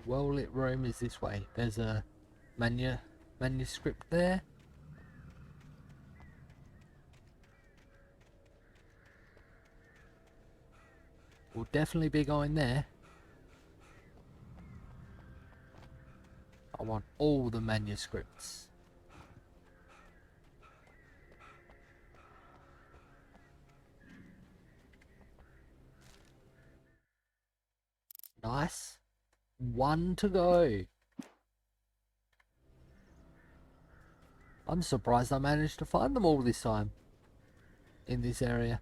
well-lit room is this way. There's a manuscript there. We'll definitely be going there. I want all the manuscripts. Nice. One to go. I'm surprised I managed to find them all this time in this area.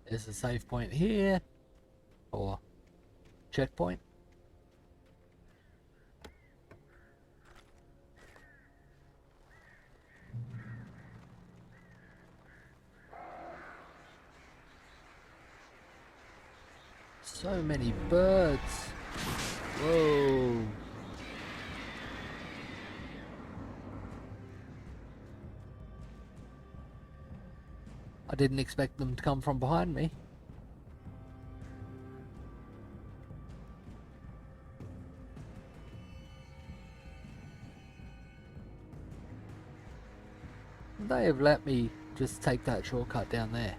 There's a save point here, or checkpoint. So many birds. Whoa. I didn't expect them to come from behind me. They have let me just take that shortcut down there.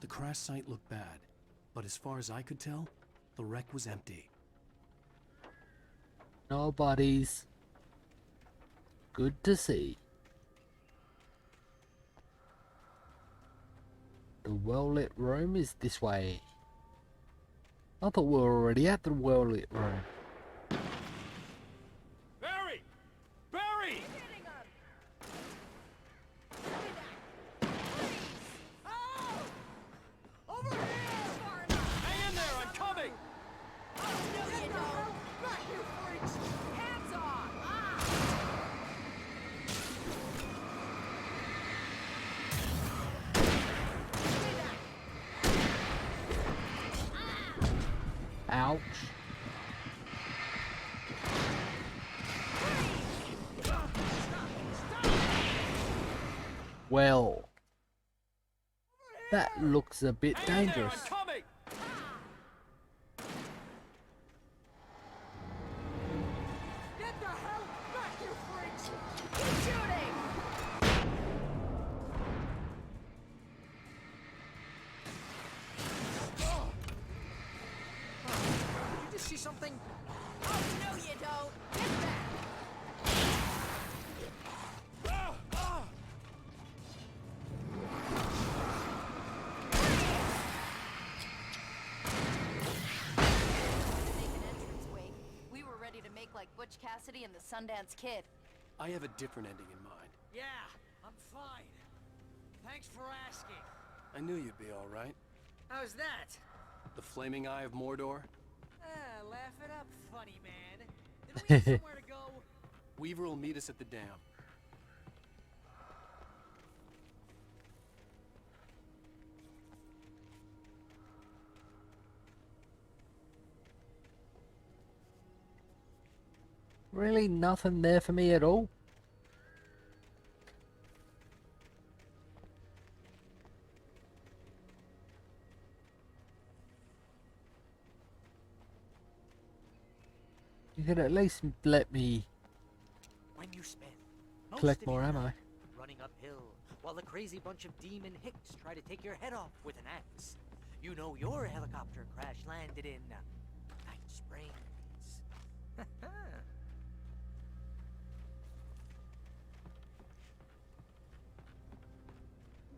The crash site looked bad, but as far as I could tell, the wreck was empty. No bodies. Good to see. The well-lit room is this way. I thought we were already at the well-lit room. Barry! Barry! Hang in there, I'm coming! Ouch. Well, that looks a bit dangerous. I'm coming! Get the hell back, you freaks! Keep shooting! Did you just see something? Oh, no you don't! Get back! like Butch Cassidy and the Sundance Kid. I have a different ending in mind. Yeah, I'm fine. Thanks for asking. I knew you'd be all right. How's that? The Flaming Eye of Mordor? Laugh it up, funny man. Did we have somewhere to go? Weaver will meet us at the dam. Really nothing there for me at all? You could at least let me When you spend most collect of more your ammo. life running uphill while a crazy bunch of demon hicks try to take your head off with an axe, you know your helicopter crash landed in Night Springs.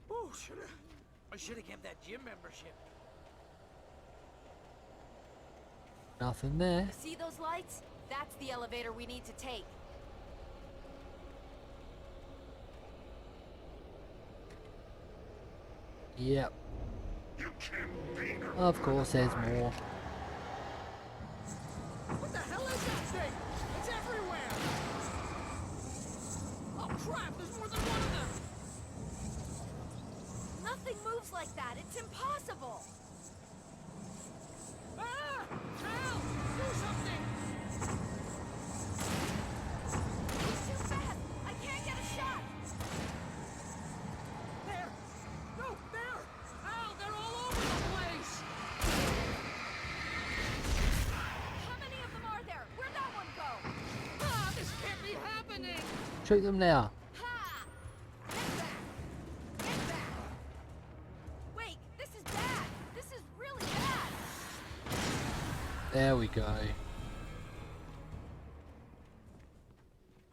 Oh, I should have kept that gym membership. Nothing there. See those lights? That's the elevator we need to take. Yep. Of course, there's more. What the hell is that thing? It's everywhere! Oh crap, there's more than one of them! Nothing moves like that. It's impossible. Ah! Help! Do something! He's too fast. I can't get a shot. There! No, there! Ow, they're all over the place! How many of them are there? Where'd that one go? Ah, this can't be happening! Shoot them now. Ha! Get back! Get back! Wait, this is bad. This is really bad. There we go.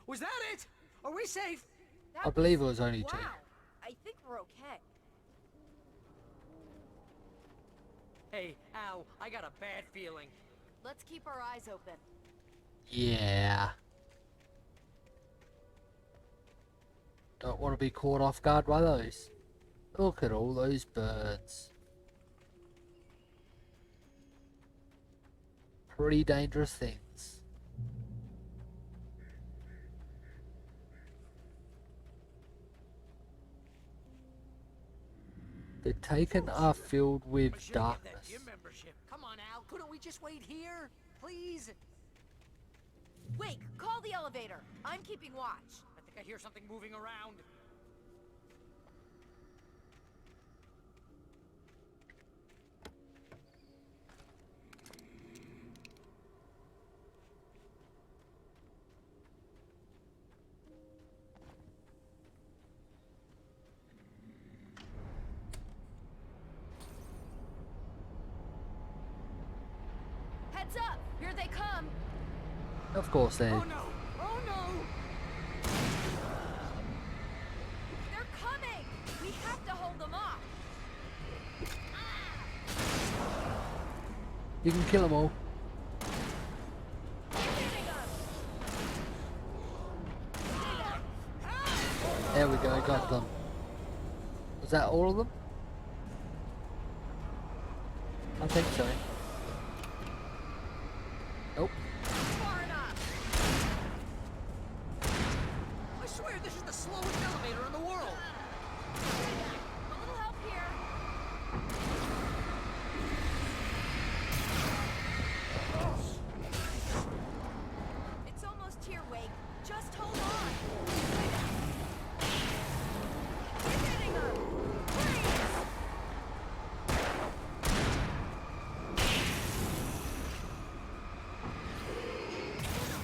Was that it? Are we safe? That I believe it was only wow. two. I think we're okay. Hey, Al, I got a bad feeling. Let's keep our eyes open. Yeah. Don't want to be caught off guard by those. Look at all those birds. Pretty dangerous things. The Taken are filled with I should have kept that darkness. gym membership. Come on, Al, couldn't we just wait here? Please? Wait, call the elevator. I'm keeping watch. I think I hear something moving around. Heads up! Here they come! Of course they. Oh no! Oh no! They're coming! We have to hold them off! You can kill them all. Hitting them! There we go, got them. Was that all of them? I think so. Nope. Far enough! I swear this is the slowest elevator in the world! A little help here. It's almost here, Wake. Just hold on. We're hitting them! Freeze!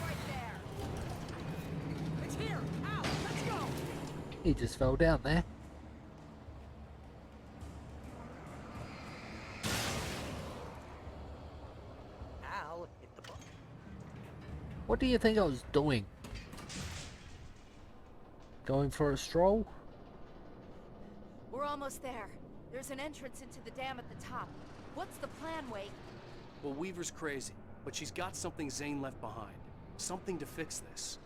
Right there. It's here! Al, let's go! He just fell down there. Al hit the button. What do you think I was doing? Going for a stroll? We're almost there. There's an entrance into the dam at the top. What's the plan, Wake? Well, Weaver's crazy, but she's got something Zane left behind. Something to fix this.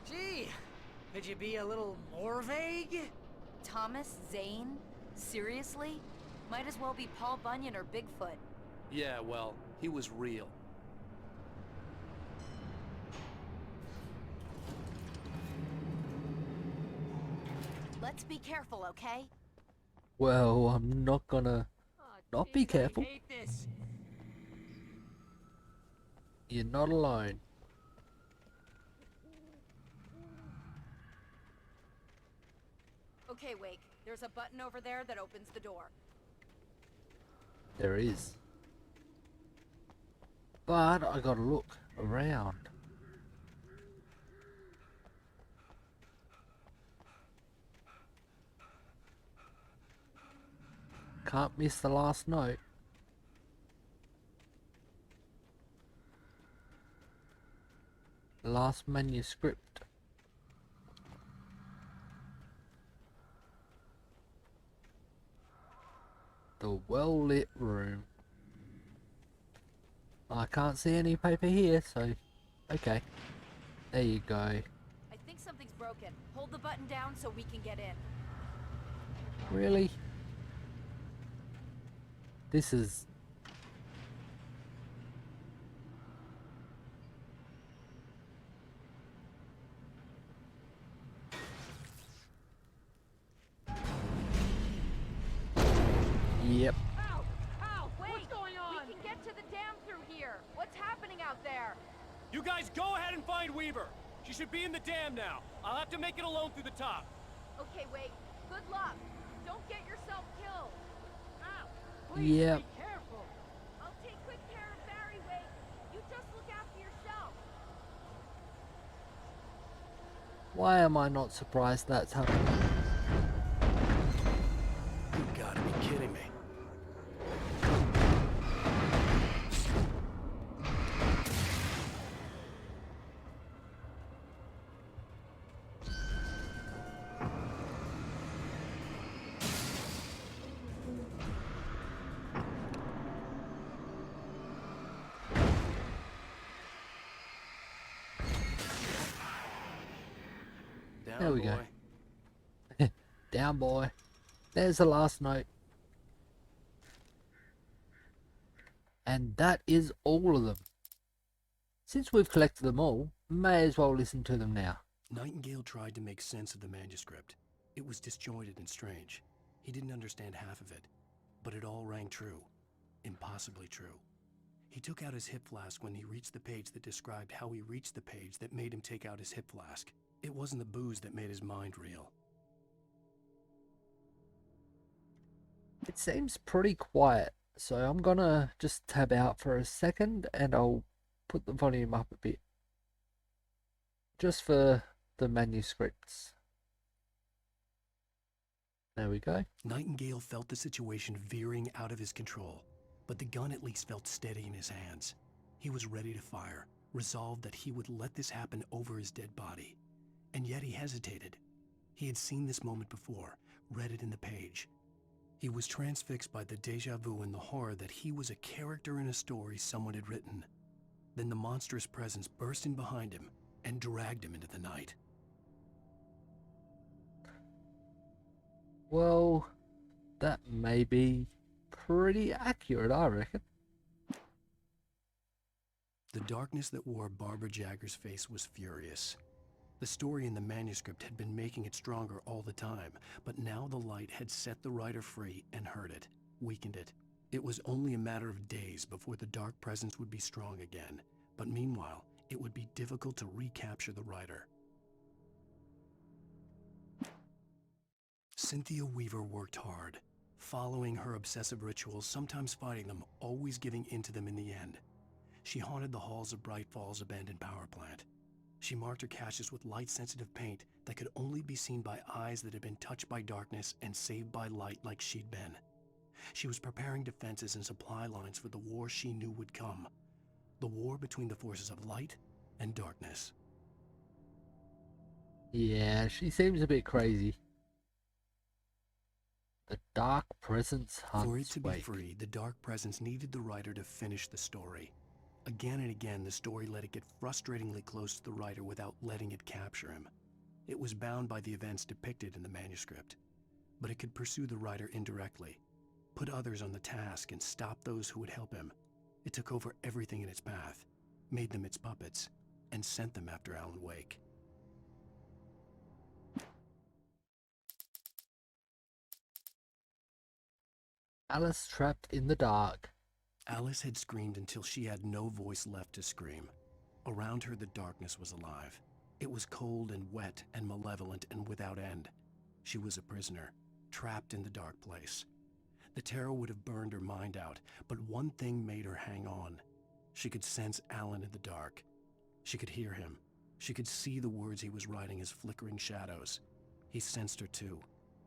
Gee, could you be a little more vague? Thomas Zane? Seriously? Might as well be Paul Bunyan or Bigfoot. Yeah, well, he was real. Let's be careful, okay? Well, I'm not gonna not be careful. I hate this. You're not alone. Okay, Wake. There's a button over there that opens the door. There is. But I gotta look around. Can't miss the last note. Last manuscript. The well-lit room. I can't see any paper here, so okay. There you go. I think something's broken. Hold the button down so we can get in. Really? This is... Yep. Ow! Ow! Wait! What's going on? We can get to the dam through here. What's happening out there? You guys go ahead and find Weaver. She should be in the dam now. I'll have to make it alone through the top. Okay, Wake. Good luck. Don't get yourself killed. Ow! Please Yep. be careful. I'll take good care of Barry, Wake. You just look after yourself. Why am I not surprised that's happening? You gotta be kidding me. Down, There we boy. go. Down, boy. There's the last note. And that is all of them. Since we've collected them all, may as well listen to them now. Nightingale tried to make sense of the manuscript. It was disjointed and strange. He didn't understand half of it, but it all rang true. Impossibly true. He took out his hip flask when he reached the page that described how he reached the page that made him take out his hip flask. It wasn't the booze that made his mind reel. It seems pretty quiet, so I'm gonna just tab out for a second and I'll put the volume up a bit. Just for the manuscripts. There we go. Nightingale felt the situation veering out of his control, but the gun at least felt steady in his hands. He was ready to fire, resolved that he would let this happen over his dead body. And yet he hesitated. He had seen this moment before, read it in the page. He was transfixed by the déjà vu and the horror that he was a character in a story someone had written. Then the monstrous presence burst in behind him and dragged him into the night. Well, that may be pretty accurate, I reckon. The darkness that wore Barbara Jagger's face was furious. The story in the manuscript had been making it stronger all the time, but now the light had set the writer free and hurt it, weakened it. It was only a matter of days before the dark presence would be strong again, but meanwhile, it would be difficult to recapture the writer. Cynthia Weaver worked hard, following her obsessive rituals, sometimes fighting them, always giving in to them in the end. She haunted the halls of Bright Falls abandoned power plant. She marked her caches with light-sensitive paint that could only be seen by eyes that had been touched by darkness and saved by light like she'd been. She was preparing defenses and supply lines for the war she knew would come. The war between the forces of light and darkness. Yeah, she seems a bit crazy. The dark presence hunts For it to be Wake. free, the dark presence needed the writer to finish the story. Again and again, the story let it get frustratingly close to the writer without letting it capture him. It was bound by the events depicted in the manuscript, but it could pursue the writer indirectly, put others on the task, and stop those who would help him. It took over everything in its path, made them its puppets, and sent them after Alan Wake. Alice trapped in the dark. Alice had screamed until she had no voice left to scream. Around her, the darkness was alive. It was cold and wet and malevolent and without end. She was a prisoner, trapped in the dark place. The terror would have burned her mind out, but one thing made her hang on. She could sense Alan in the dark. She could hear him. She could see the words he was writing as flickering shadows. He sensed her too.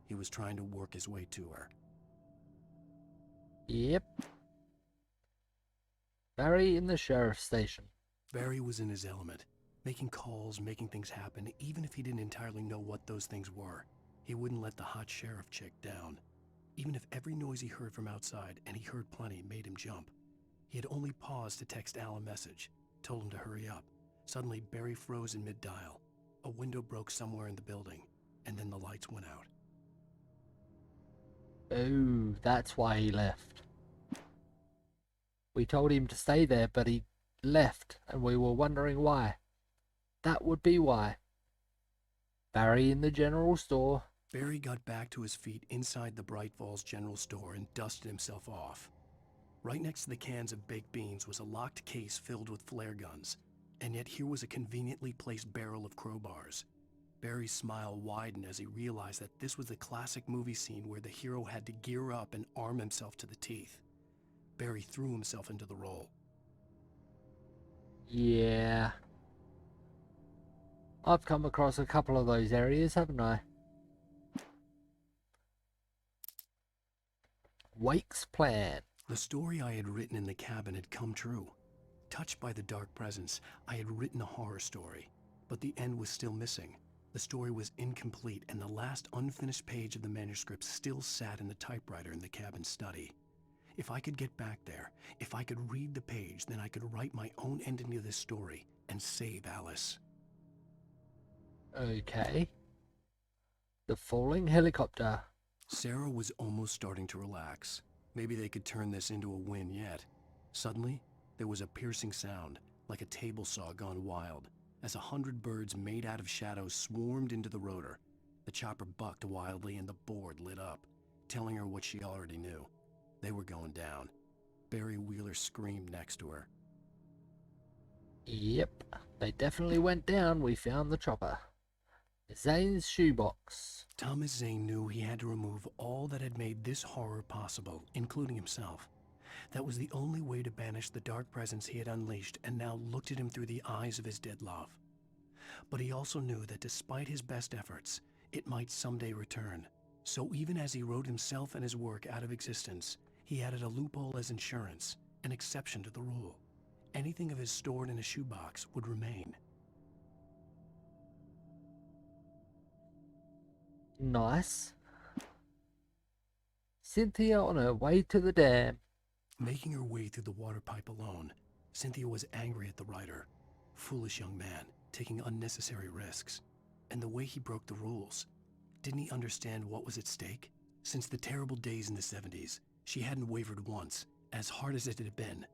He was trying to work his way to her. Yep. Barry in the sheriff's station. Barry was in his element, making calls, making things happen, even if he didn't entirely know what those things were. He wouldn't let the hot sheriff chick down. Even if every noise he heard from outside, and he heard plenty, made him jump. He had only paused to text Al a message, told him to hurry up. Suddenly, Barry froze in mid-dial. A window broke somewhere in the building, and then the lights went out. Oh, that's why he left. We told him to stay there, but he left, and we were wondering why. That would be why. Barry in the general store. Barry got back to his feet inside the Bright Falls general store and dusted himself off. Right next to the cans of baked beans was a locked case filled with flare guns, and yet here was a conveniently placed barrel of crowbars. Barry's smile widened as he realized that this was the classic movie scene where the hero had to gear up and arm himself to the teeth. Barry threw himself into the role. Yeah. I've come across a couple of those areas, haven't I? Wake's plan. The story I had written in the cabin had come true. Touched by the dark presence, I had written a horror story, but the end was still missing. The story was incomplete, and the last unfinished page of the manuscript still sat in the typewriter in the cabin study. If I could get back there, if I could read the page, then I could write my own ending to this story and save Alice. Okay. The falling helicopter. Sarah was almost starting to relax. Maybe they could turn this into a win yet. Suddenly, there was a piercing sound, like a table saw gone wild, as 100 birds made out of shadows swarmed into the rotor. The chopper bucked wildly and the board lit up, telling her what she already knew. They were going down. Barry Wheeler screamed next to her. Yep, they definitely went down. We found the chopper. Zane's shoebox. Thomas Zane knew he had to remove all that had made this horror possible, including himself. That was the only way to banish the dark presence he had unleashed and now looked at him through the eyes of his dead love. But he also knew that despite his best efforts, it might someday return. So even as he wrote himself and his work out of existence, he added a loophole as insurance, an exception to the rule. Anything of his stored in a shoebox would remain. Nice. Cynthia on her way to the dam. Making her way through the water pipe alone, Cynthia was angry at the writer. Foolish young man, taking unnecessary risks. And the way he broke the rules. Didn't he understand what was at stake? Since the terrible days in the 70s, she hadn't wavered once, as hard as it had been.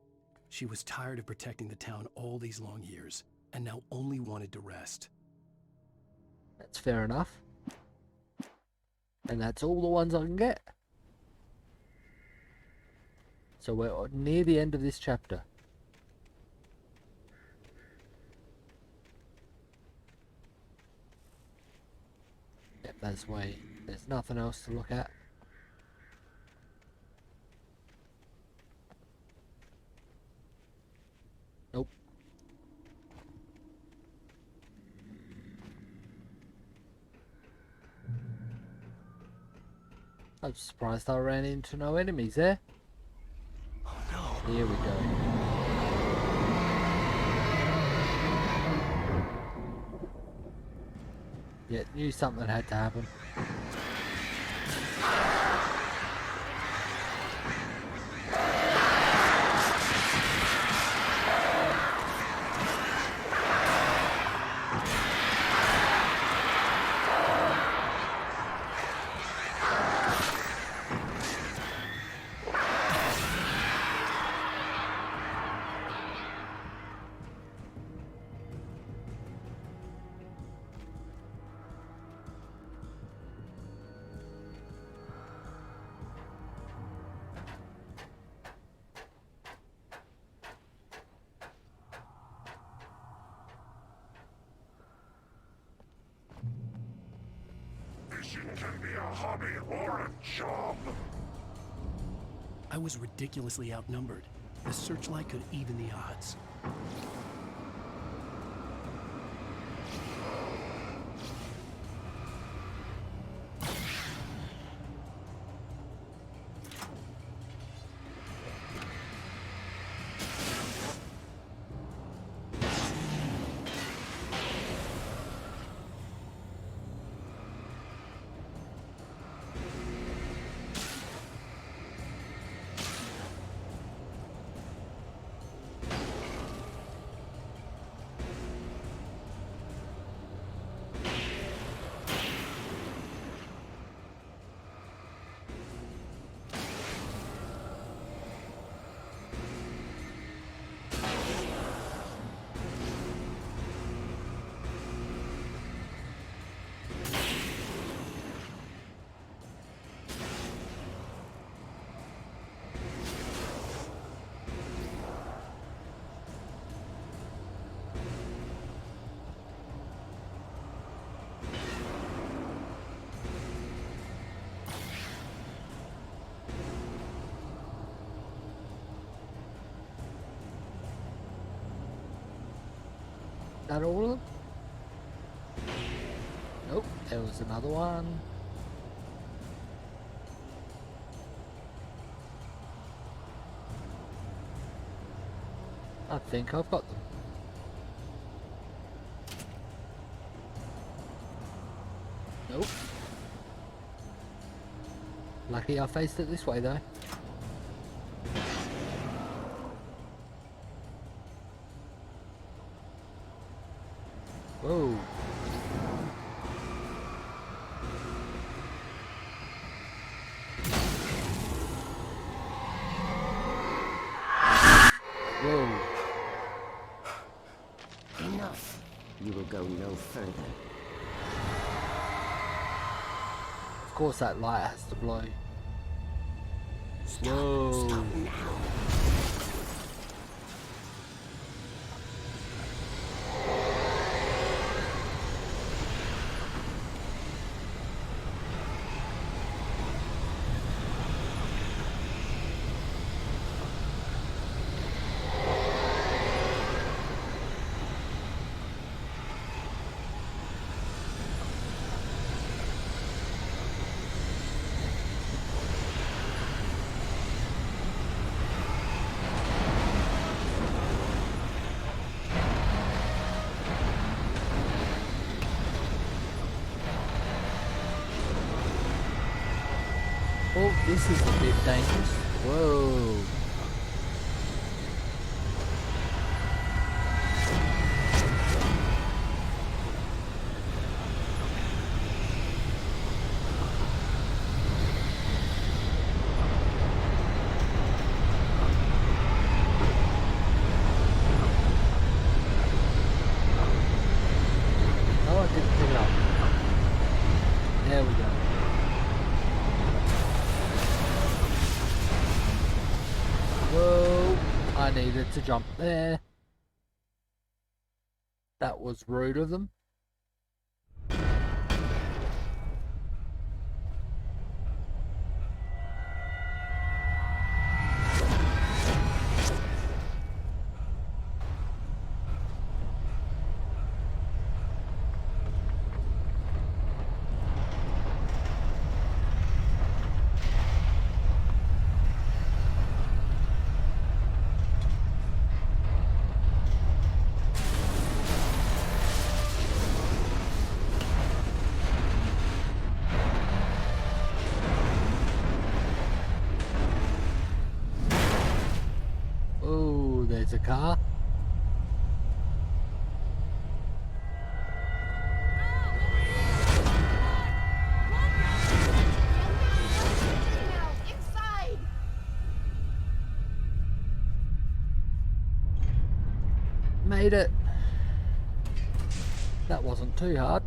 She was tired of protecting the town all these long years, and now only wanted to rest. That's fair enough. And that's all the ones I can get. So we're near the end of this chapter. Yep, that's way. There's nothing else to look at. Nope. I'm surprised I ran into no enemies there. Oh no! Here we go. Yeah, knew something had to happen. Fishing can be a hobby or a job. I was ridiculously outnumbered. The searchlight could even the odds. That all of them? Nope, there was another one. I think I've got them. Nope. Lucky I faced it this way though. Whoa. Whoa. Enough. You will go no further. Of course that light has to blow. Whoa. Stop now. Oh, this is a bit dangerous. Whoa. Oh, I didn't pick it up. There we go. Whoa, I needed to jump there. That was rude of them. Oh, there's a car. Inside! Made it. That wasn't too hard.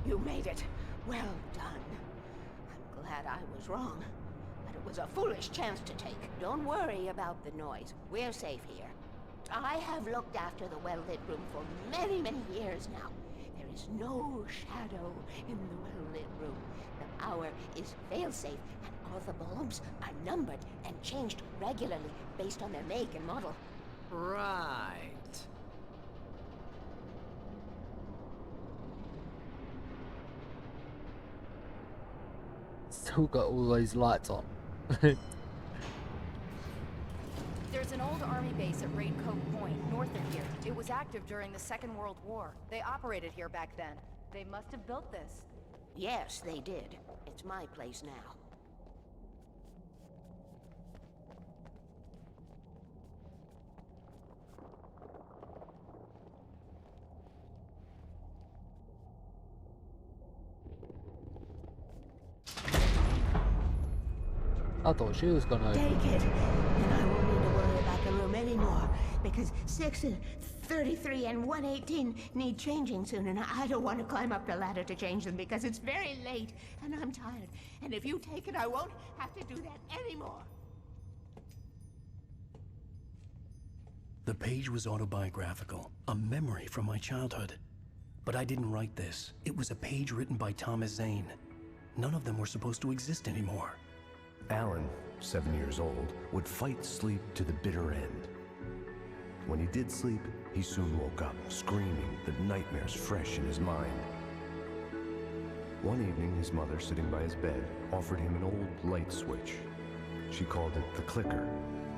You made it. Well done. I'm glad I was wrong. But it was a foolish chance to take. Don't worry about the noise. We're safe here. I have looked after the well-lit room for many, many years now. There is no shadow in the well-lit room. The power is fail-safe, and all the bulbs are numbered and changed regularly based on their make and model. Right. Still got all those lights on. There's an old army base at Raincoat Point, north of here. It was active during the Second World War. They operated here back then. They must have built this. Yes, they did. It's my place now. I thought she was gonna Take open. it, and I won't need to worry about the room anymore, because 6 and 33 and 118 need changing soon, and I don't want to climb up the ladder to change them because it's very late, and I'm tired. And if you take it, I won't have to do that anymore. The page was autobiographical, a memory from my childhood. But I didn't write this. It was a page written by Thomas Zane. None of them were supposed to exist anymore. Alan, 7 years old, would fight sleep to the bitter end. When he did sleep, he soon woke up, screaming, the nightmares fresh in his mind. One evening, his mother, sitting by his bed, offered him an old light switch. She called it the clicker,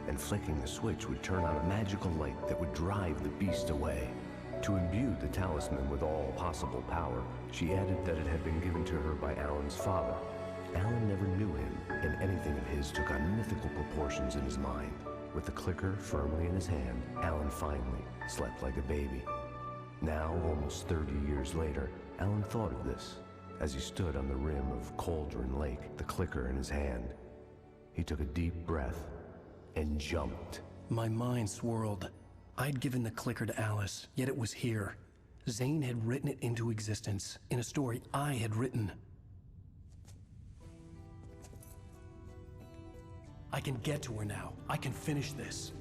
and flicking the switch would turn on a magical light that would drive the beast away. To imbue the talisman with all possible power, she added that it had been given to her by Alan's father. Alan never knew him, and anything of his took on mythical proportions in his mind. With the clicker firmly in his hand, Alan finally slept like a baby. Now, almost 30 years later, Alan thought of this as he stood on the rim of Cauldron Lake, the clicker in his hand. He took a deep breath and jumped. My mind swirled. I'd given the clicker to Alice, yet it was here. Zane had written it into existence in a story I had written. I can get to her now. I can finish this.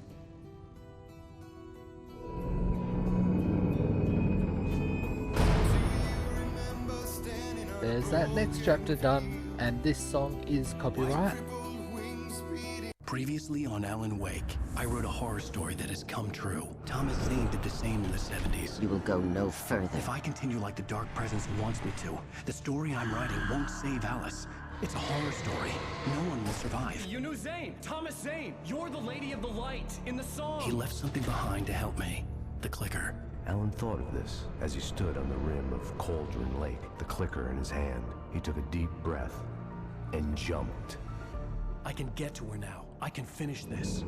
There's that next chapter done, and this song is copyright. Previously on Alan Wake, I wrote a horror story that has come true. Thomas Zane did the same in the 70s. You will go no further. If I continue like the Dark Presence wants me to, the story I'm writing won't save Alice. It's a horror story. No one will survive. You knew Zane! Thomas Zane! You're the Lady of the Light in the song! He left something behind to help me. The clicker. Alan thought of this as he stood on the rim of Cauldron Lake, the clicker in his hand. He took a deep breath and jumped. I can get to her now. I can finish this.